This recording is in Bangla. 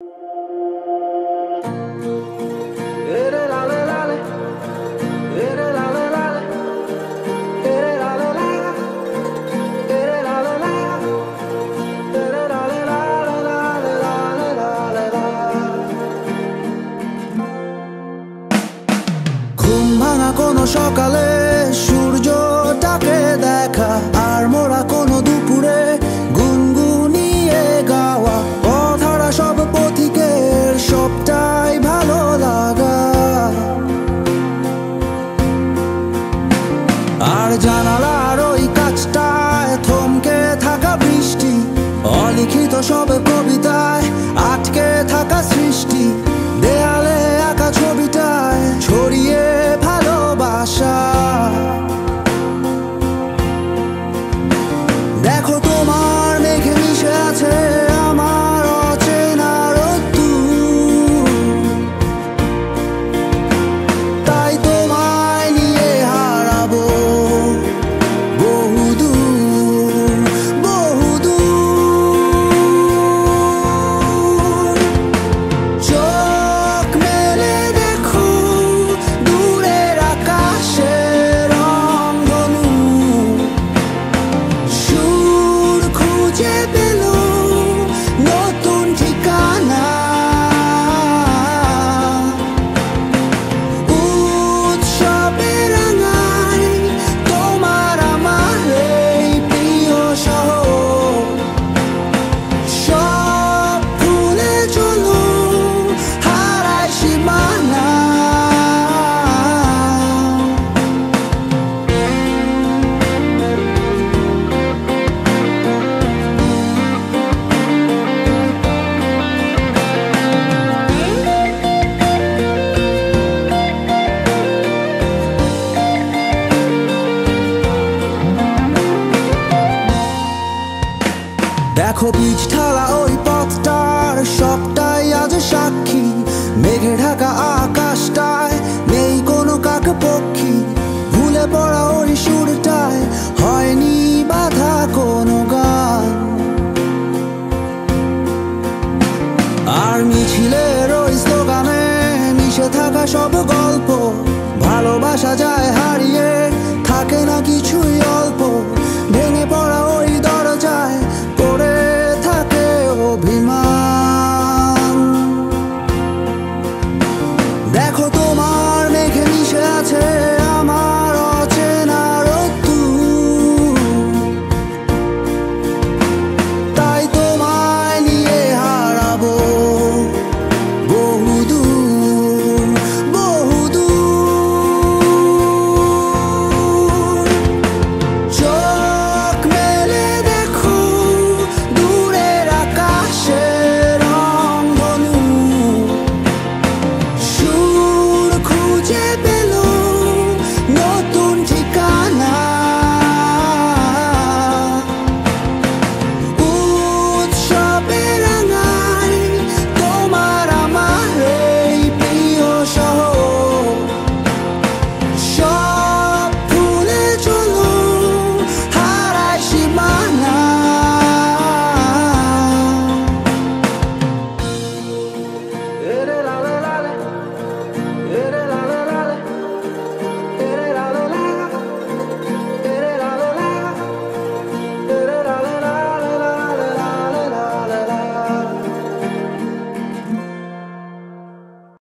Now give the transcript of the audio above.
ঘুম ভাঙা কোনো সকালে সূর্যটাকে দেখা, আর মোরা কোনো দুপুরে গুনগুনিয়ে গাওয়া পথহারা সব পথিকের সবটাই ভালো লাগা। আর জানালার ওই কাছটায় থমকে থাকা বৃষ্টি, অলিখিত সব কবিতায় আটকে থাকা সৃষ্টি, দেয়ালে আঁকা ছবিটায় ছড়িয়ে ভালোবাসা। দেখো তোমার মেঘে মিশে আছে আমার অচেনা রোদ্দুর, তাই তোমায় নিয়ে হারাবো বহুদূর বহুদূর। চোখ মেলে দেখো দূরের আকাশের রংধনু, সুর খুঁজে পেল নতুন ঠিকানা। উৎসবে রাঙায় তোমার আমার এই প্রিয় শহর, সব ভুলে চলো হারায় সীমানা। দেখো বীজ ঢালা ওই পথটার সবটাই আজ সাক্ষী, মেঘে ঢাকা আকাশটায় নেই কোনো কাক পক্ষী, ভুলে পড়া ওই সুরটায় হয়নি বাধা কোনো গান। আর মিছিলের ওই স্লোগানে মিশে থাকা সব গল্প, ভালোবাসা যায় হারিয়ে থাকে না কিছুই